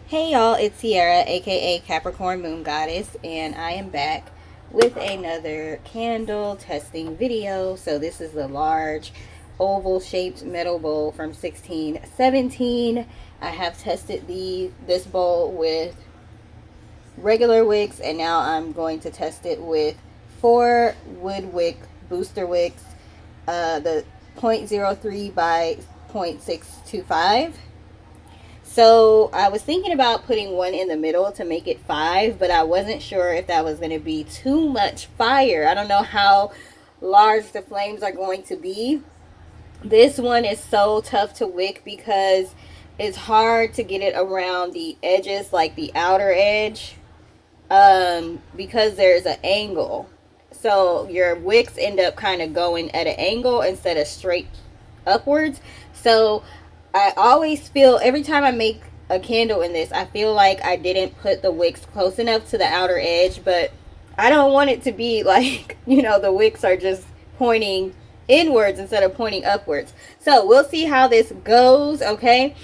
Hey y'all, it's Sierra, aka Capricorn Moon Goddess, and I am back with another candle testing video. So this is the large oval shaped metal bowl from 1617. I have tested this bowl with regular wicks, and now I'm going to test it with 4 wood wick booster wicks, the 0.03 by 0.625. So I was thinking about putting one in the middle to make it 5, but I wasn't sure if that was going to be too much fire. I don't know how large the flames are going to be. This one is so tough to wick because it's hard to get it around the edges, like the outer edge, because there's an angle. So your wicks end up kind of going at an angle instead of straight upwards. So I always feel every time I make a candle in this, I feel like I didn't put the wicks close enough to the outer edge, but I don't want it to be like, the wicks are just pointing inwards instead of pointing upwards. So we'll see how this goes, okay?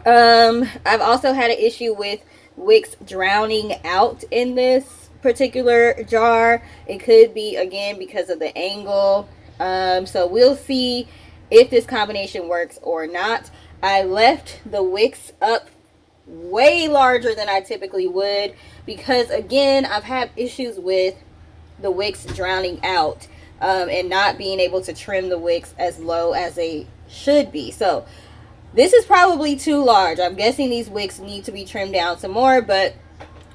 I've also had an issue with wicks drowning out in this particular jar. It could be, again, because of the angle. So we'll see if this combination works or not. I left the wicks up way larger than I typically would because, again, I've had issues with the wicks drowning out, and not being able to trim the wicks as low as they should be. So this is probably too large. I'm guessing these wicks need to be trimmed down some more, but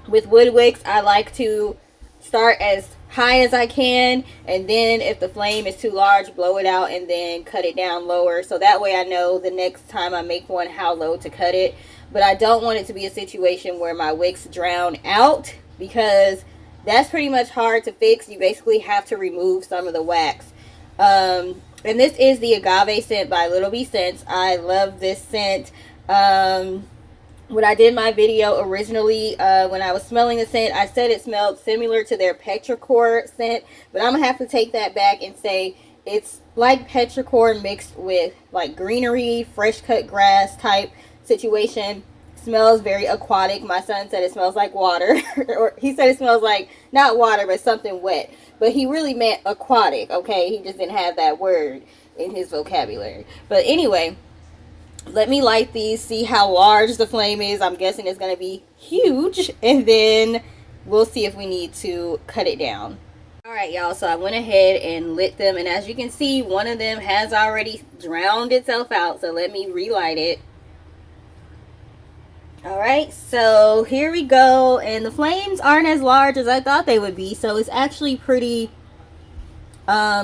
with wood wicks, I like to start as high as I can, and then if the flame is too large, blow it out and then cut it down lower, so that way I know the next time I make one how low to cut it. But I don't want it to be a situation where my wicks drown out, because that's pretty much hard to fix. You basically have to remove some of the wax. And this is the agave scent by Little Bee Scents. I love this scent. When I did my video originally, when I was smelling the scent, I said it smelled similar to their petrichor scent, but I'm gonna have to take that back and say it's like petrichor mixed with like greenery, fresh cut grass type situation. Smells very aquatic. My son said it smells like water, or he said it smells like not water but something wet, but he really meant aquatic. Okay, he just didn't have that word in his vocabulary. But anyway, let me light these, see how large the flame is. I'm guessing it's going to be huge, and then we'll see if we need to cut it down. Alright y'all, so I went ahead and lit them, and as you can see, one of them has already drowned itself out, so let me relight it. Alright, so here we go, and the flames aren't as large as I thought they would be, so it's actually pretty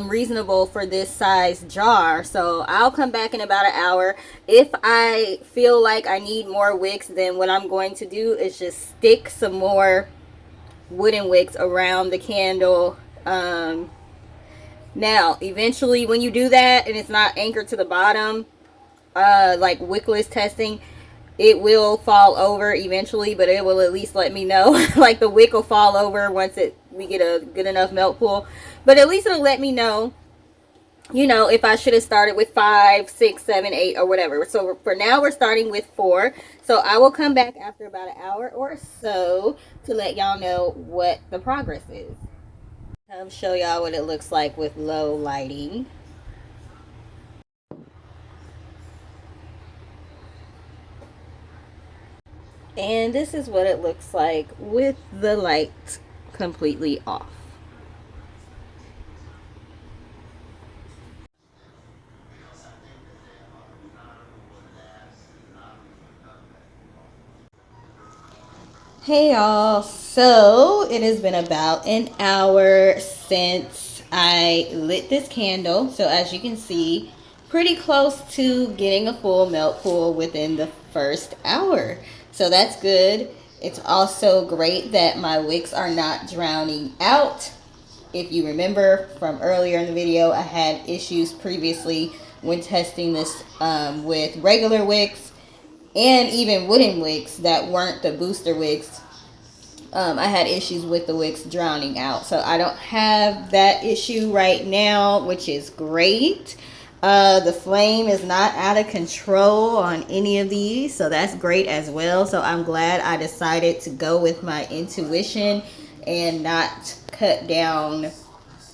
reasonable for this size jar. So I'll come back in about an hour. If I feel like I need more wicks, then what I'm going to do is just stick some more wooden wicks around the candle. Now eventually when you do that and it's not anchored to the bottom, like wickless testing, it will fall over eventually, but it will at least let me know. Like the wick will fall over once we get a good enough melt pool, but at least it'll let me know, if I should have started with 5, 6, 7, 8, or whatever. So for now we're starting with 4. So I will come back after about an hour or so to let y'all know what the progress is. I'll show y'all what it looks like with low lighting. And this is what it looks like with the light completely off. Hey y'all, so it has been about an hour since I lit this candle. So as you can see, pretty close to getting a full melt pool within the first hour. So that's good. It's also great that my wicks are not drowning out. If you remember from earlier in the video, I had issues previously when testing this with regular wicks and even wooden wicks that weren't the booster wicks. I had issues with the wicks drowning out, so I don't have that issue right now, which is great. The flame is not out of control on any of these, so that's great as well. So I'm glad I decided to go with my intuition and not cut down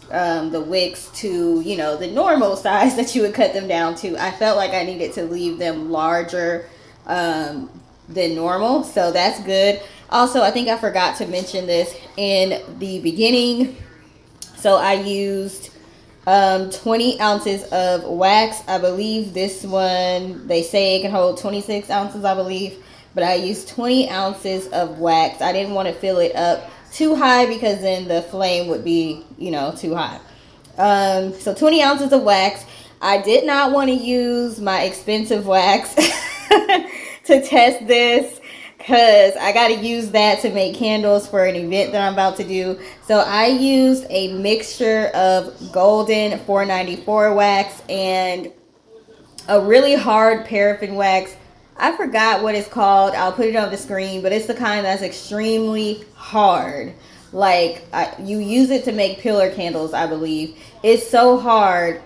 the wicks to, you know, the normal size that you would cut them down to. I felt like I needed to leave them larger than normal, so that's good. Also, I think I forgot to mention this in the beginning. So I used 20 ounces of wax. I believe this one, they say it can hold 26 ounces, I believe. But I used 20 ounces of wax. I didn't want to fill it up too high because then the flame would be, you know, too high. So 20 ounces of wax. I did not want to use my expensive wax to test this because I got to use that to make candles for an event that I'm about to do. So I used a mixture of golden 494 wax and a really hard paraffin wax. I forgot what it's called. I'll put it on the screen, but it's the kind that's extremely hard. Like, you use it to make pillar candles, I believe. It's so hard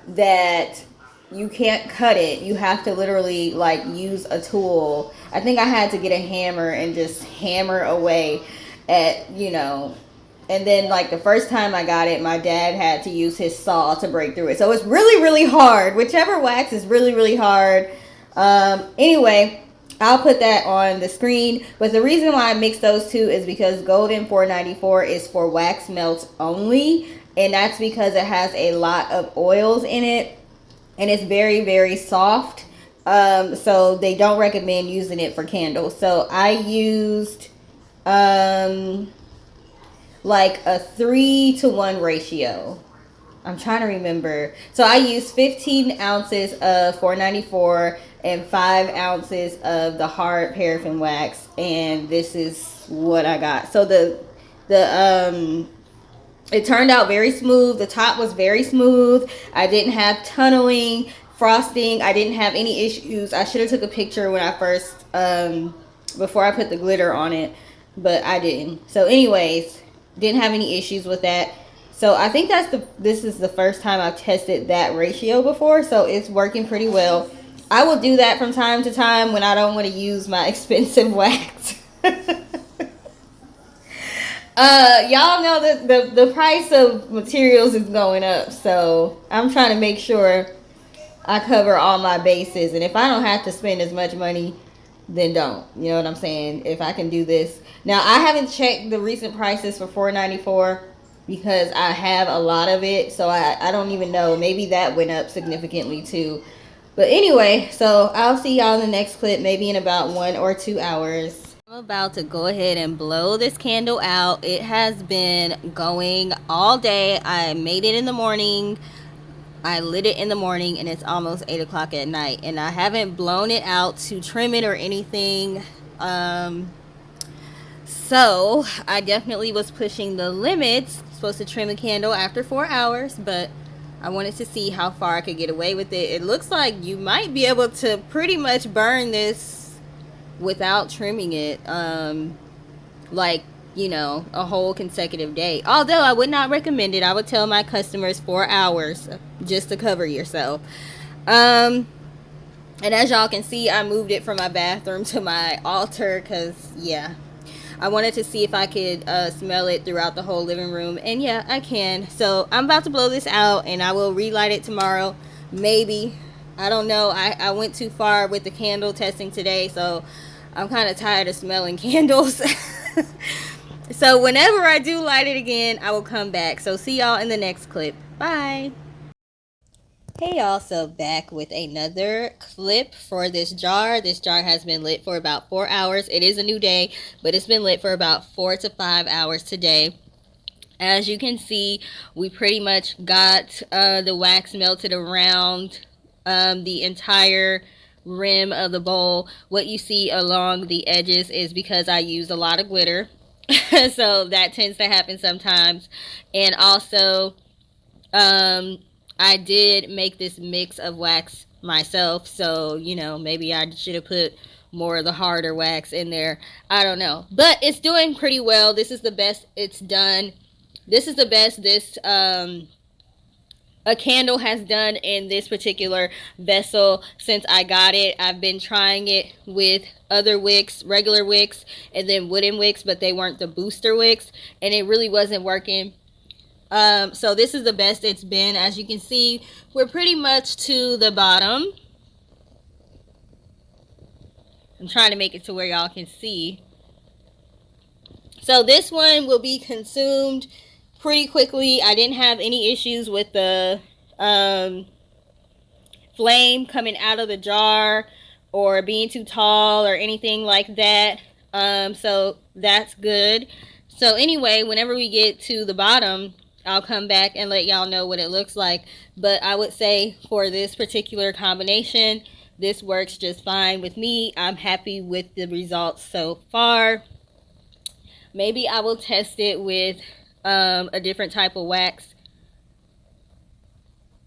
that you can't cut it. You have to literally like use a tool. I think I had to get a hammer and just hammer away at, you know. And then like the first time I got it, my dad had to use his saw to break through it. So it's really, really hard. Whichever wax is really, really hard. Anyway, I'll put that on the screen. But the reason why I mix those two is because Golden 494 is for wax melts only. And that's because it has a lot of oils in it. And it's very, very soft. So they don't recommend using it for candles. So I used like a 3-to-1 ratio. I'm trying to remember. So I used 15 ounces of 494 and 5 ounces of the hard paraffin wax, and this is what I got. So it turned out very smooth. The top was very smooth. I didn't have tunneling, frosting. I didn't have any issues. I should have took a picture when I first before I put the glitter on it, but I didn't. So anyways, didn't have any issues with that. So I think this is the first time I've tested that ratio before, so it's working pretty well. I will do that from time to time when I don't want to use my expensive wax. Y'all know that the price of materials is going up, so I'm trying to make sure I cover all my bases. And if I don't have to spend as much money, then don't. You know what I'm saying? If I can do this. Now, I haven't checked the recent prices for $4.94 because I have a lot of it, so I don't even know. Maybe that went up significantly too. But anyway, so I'll see y'all in the next clip, maybe in about 1 or 2 hours. I'm about to go ahead and blow this candle out. It has been going all day. I made it in the morning. I lit it in the morning, and it's almost 8 o'clock at night. And I haven't blown it out to trim it or anything. So I definitely was pushing the limits. Supposed to trim a candle after 4 hours, but I wanted to see how far I could get away with it. It looks like you might be able to pretty much burn this without trimming it, like, you know, a whole consecutive day. Although I would not recommend it. I would tell my customers 4 hours just to cover yourself. And as y'all can see, I moved it from my bathroom to my altar because, yeah, I wanted to see if I could smell it throughout the whole living room. And yeah, I can. So I'm about to blow this out, and I will relight it tomorrow. Maybe. I don't know. I went too far with the candle testing today, so I'm kind of tired of smelling candles. So whenever I do light it again, I will come back. So see y'all in the next clip. Bye. Hey y'all, so back with another clip for this jar. This jar has been lit for about 4 hours. It is a new day, but it's been lit for about 4 to 5 hours today. As you can see, we pretty much got the wax melted around the entire rim of the bowl. What you see along the edges is because I used a lot of glitter. So that tends to happen sometimes. And also, I did make this mix of wax myself, so, you know, maybe I should have put more of the harder wax in there. I don't know. But it's doing pretty well. This is the best it's done. This is the best this a candle has done in this particular vessel since I got it. I've been trying it with other wicks, regular wicks, and then wooden wicks, but they weren't the booster wicks, and it really wasn't working. So this is the best it's been. As you can see, we're pretty much to the bottom. I'm trying to make it to where y'all can see. So this one will be consumed pretty quickly. I didn't have any issues with the flame coming out of the jar or being too tall or anything like that. So that's good. So anyway, whenever we get to the bottom, I'll come back and let y'all know what it looks like. But I would say for this particular combination, this works just fine with me. I'm happy with the results so far. Maybe I will test it with a different type of wax.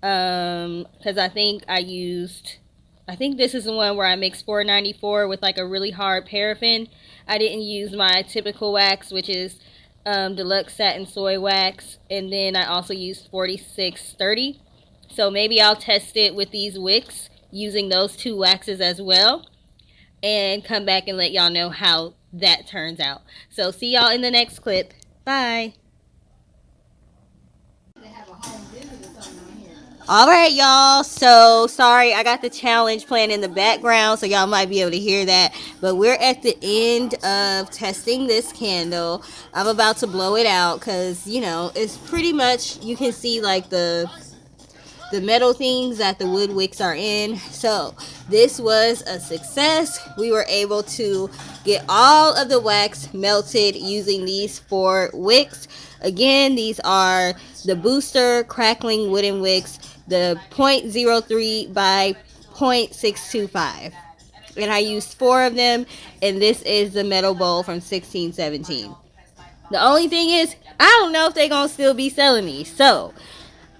Because I think this is the one where I mixed 494 with like a really hard paraffin. I didn't use my typical wax, which is deluxe satin soy wax, and then I also used 4630. So maybe I'll test it with these wicks using those two waxes as well, and come back and let y'all know how that turns out. So see y'all in the next clip. Bye. All right, y'all. So sorry, I got the challenge playing in the background, so y'all might be able to hear that. But we're at the end of testing this candle. I'm about to blow it out because, you know, it's pretty much, you can see like the metal things that the wood wicks are in. So this was a success. We were able to get all of the wax melted using these 4 wicks. Again, these are the booster crackling wooden wicks, the 0.03 by 0.625. And I used 4 of them, and this is the metal bowl from 1617. The only thing is, I don't know if they're going to still be selling these. So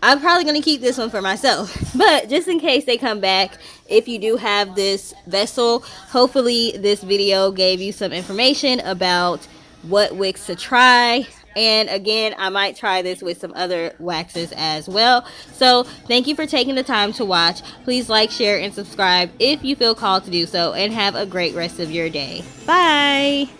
I'm probably going to keep this one for myself. But just in case they come back, if you do have this vessel, hopefully this video gave you some information about what wicks to try. And again, I might try this with some other waxes as well. So thank you for taking the time to watch. Please like, share, and subscribe if you feel called to do so. And have a great rest of your day. Bye.